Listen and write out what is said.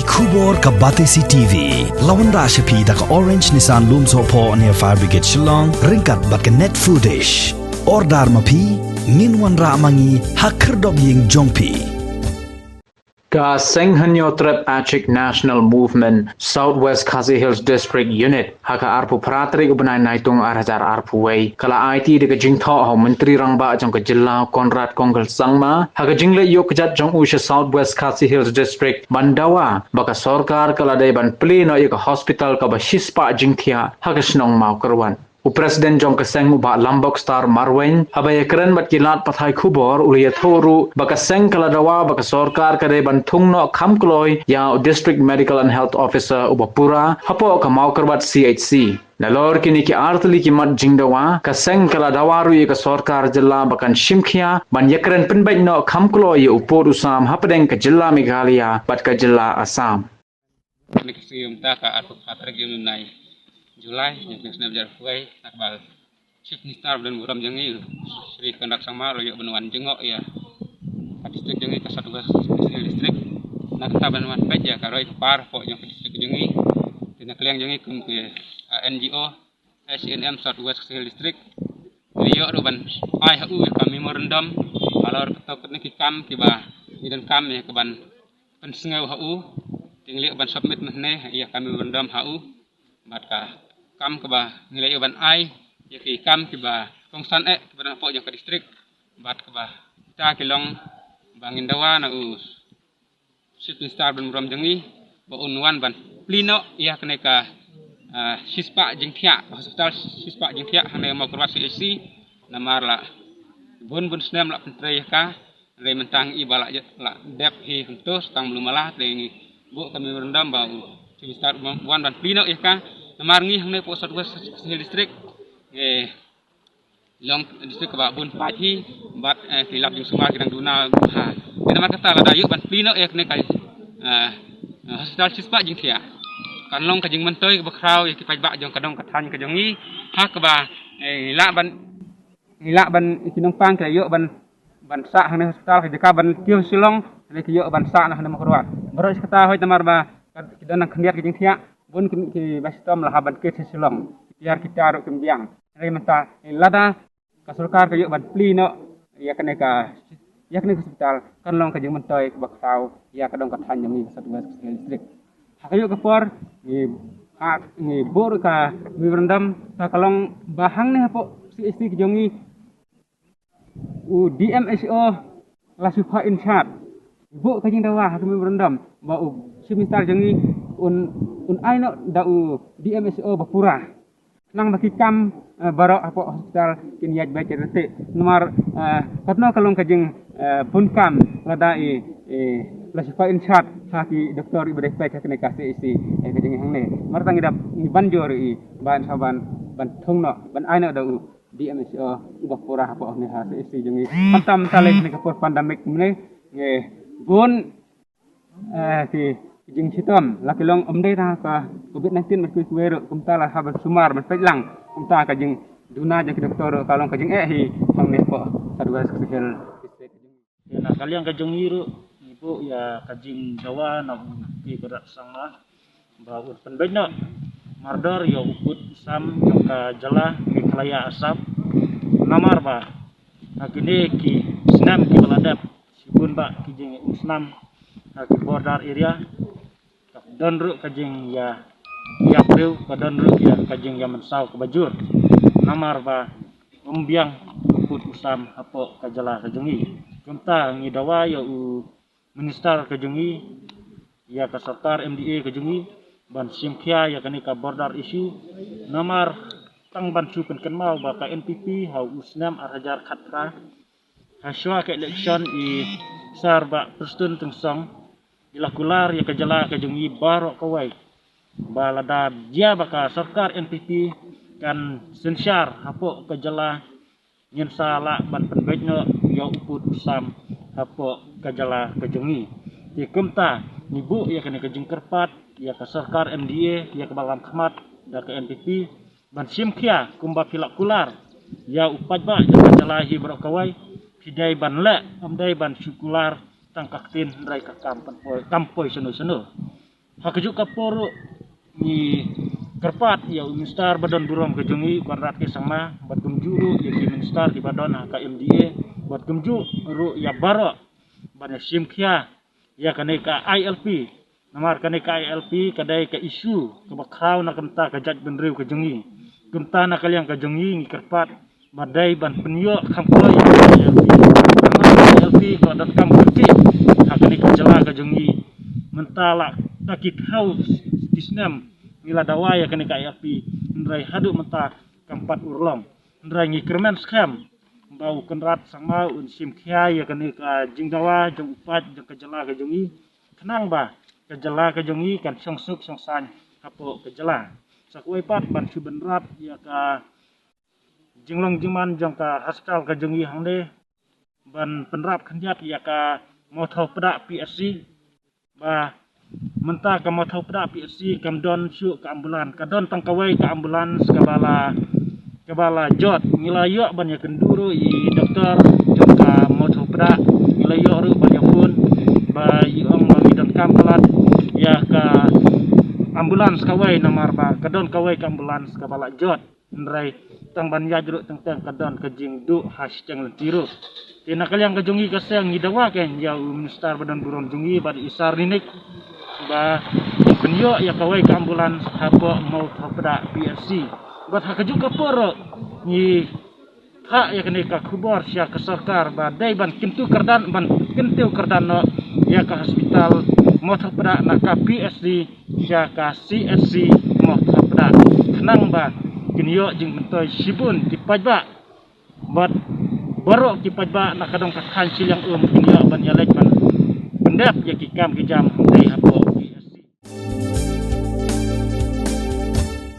Kubor ka Batesi TV. Lawan Rashapi da ka Orange Nissan Looms Hopo near Fire Brigade Shillong. Ringkat bat ka net foodish. Ordar mapi. Minwan Ramangi Hakerdog Ying Jongpi. Ka Senghanyo Trip Achik National Movement Southwest Khasi Hills District Unit haka arpu pratri ubenai naitung arhajar arpu wei kala IT de ka Jingthiah menteri rangba jong ka jilla Konrad Kongkel Sangma haka jingle yok jat jong usha Southwest Khasi Hills District Dawa baka Sorkar kala dai ban Plie no ka hospital ka ba shispa Jingthiah haka snong Mawkyrwat Presiden Jong Keseng ba Lambok Star Marwen habaya keren bat kilat pathai khubor uliya thoru baka seng kala dawa baka Sorkar kade ban thungno khamkloi ya District Medical and Health Officer ubapura hapo ka Mawkyrwat CHC nalor kini ki artli ki mat jingdawa ka seng kala dawaru ka Sorkar jilla bakan Shimkhia ban yakren penbaik no khamkloi upor usam hapdeng ka jilla Meghalaya bat ka jilla Assam Nikasium ta ka arpu patrek yunai Julai yang nasional jarfuai nakbal chief minister dan muram jangi Sri Kandak Sama royok benuan jengok ya distrik jangi ke Southwest distrik nak taban pej ya karoi par po yang distrik jangi dan kliang jangi ke NGO SNM Southwest distrik royok ruban ai hu kami memorandum alor ketok ni kam kiba idan kam ya keban pensengau hu tingli ban submit mehne ya kami memorandum hu maka kam keba nilai ban ai ya ki kam keba kongsan keba po yang ke distrik bat keba kita kilong bangin dawa na us shooting star ban muram jangi ba unwan ban plino ya keneka shispa Jingthiah hospital shispa Jingthiah hane Mawkyrwat CHC namar la bun snem la pentrei ka re mentang ibala la dep hi huntos tang lumala tengi bu kami rendam ba shooting star wan ban plino ya ka namar ngi hang po Southwest district long district ba bun pathi bat filap jung sumar kidang duna ha nama kata la dayu ban plino ek ne kai hospital shispa Jingthiah kan long ka jing mentoi ba kraw ki pai ba jong kadong kathan ka jongi ha ka ba la ban kinong pang ka yo ban sa hang hospital ka ban kiu silong le ki yo ban sa na Mawkyrwat baro kata hoy tamar ba kidan khniat ki Jingthiah bun ki bastom lah haban ke silong biar kita ro kembiang re menta lada ka Sorkar ka yo ban plino ya kaneka hospital kan long ka jing mentoi ba kraw ya kadong kathan jongi Southwest district hakayo ka por ni bor ka memorandum ta kalong bahang ne po CST ki jongi u DMSO la supa in chat bu ka jing dawa ka memorandum ba u semistar jongi un aino da u DMSO bapura nang baki kam barok apo hospital kiniat baca rete nomor katno kalong ka jing punkam lada lasifa inshat haki doktor ibadah pek kene kasih isi kejeng hang ne martang idap ni banjor i ban saban ban thongno ban aina da di MSO ubah pura apa ne ha isi jengi patam saleh ne kapur pandemic ne nge gun ti jing sitom lakilong omdei ta ka COVID-19 mas kuwero kumta la habar sumar mas pejlang kumta ka jing duna jang doktor kalong ka jing hi hang ne po Southwest Khasi na kalian ka jong iru ibu ya kajing Dawa na upi berat sama baut penbenya mardor ya ukut sam ka jala ki kalaya asap namar ba agini ki snam ki baladap sibun ba ki jing snam ki border area donru kajing ya priu ka donru ya kajing ya mensau ke bajur namar ba umbiang ukut usam apo ka jala kajengi kumta ngi Dawa ya minister kejungi ya ka Sorkar MDA kejungi ban Shimkhia ya kanika border issue namar tang ban supen kenmau ba ka NPP hau usnam arhajar khatra haswa ka election i sarba prestun tungsong ilakular ya kejala kejungi baro kawai balada dia baka Sorkar NPP kan sensyar hapo kejala nyen sala ban penbejno ya uput usam hapo kajala kejungi ti kumta nibu ya kene kejing kerpat ya ka Sorkar MDA ya ke balam khmat da ke NPP ban Shimkhia kumba pilak kular ya upat ba ya kajala hi bro kawai hidai ban le amdai ban syukular tangkak tin rai ka kampoi seno Hakajuk kapor ni kerpat ya ministar badan burom kejengi konrat ke sama buat gemjuru ya ki ministar di badan ka MDA buat gemju ru ya baro banyak Jingthiah ya kane ka ILP namar kane ka ILP kadai ka isu ke bakrau nak kenta ka jaj benriu kejengi kenta nak kalian kejengi ni kerpat badai ban penyo kampo ya ILP ko dat kam kerti hakane ka jela kejengi mentala takik haus disnam mila Dawa ya kene ka ILP ndrai hadu menta kampat urlom ndrai ngikermen skam bau kenrat sama un Jingthiah ya kene ka Jingthiah jong upat jong kejela kejongi kenang ba kejela kejongi kan songsuk songsan kapo kejela sakuai pat ban subenrat ya ka jinglong jiman jong ka hospital kejongi hangde ban penrap khanjat ya ka mothau pedak PSC ba menta ka mothau pedak PSC kamdon syuk ka ambulan kadon tangkawai ka ambulan kabala jot ngilayo ban ya kenduru i doktor jong ka mothau pedak ngilayo ru ban ya pun ba yong bagi don kambalat ya ka ambulans kawai namar ba kadon kawai ka ambulans kabala jot ndrai tang ban yajru tang kadon ka jingdu hasceng lentiru tina kalian kejongi kaseng ngidawa ken ya ministar badan buron jongi bad isar ninik ba penyo ya kawai ka ambulans hapo mau thapda PSC bat hakajuk kapor ni ha ya kene ka khubor sia ka Sorkar ba dai ban kintu kardan no ya ka hospital mau thapda na ka PSC sia ka CSC mau thapda kenang ba kinyo jing mentoy sibun dipajba bat baru dipajba na kadong ka khansil yang kinyo ban yalek ban pendap ya kikam kijam dai hapo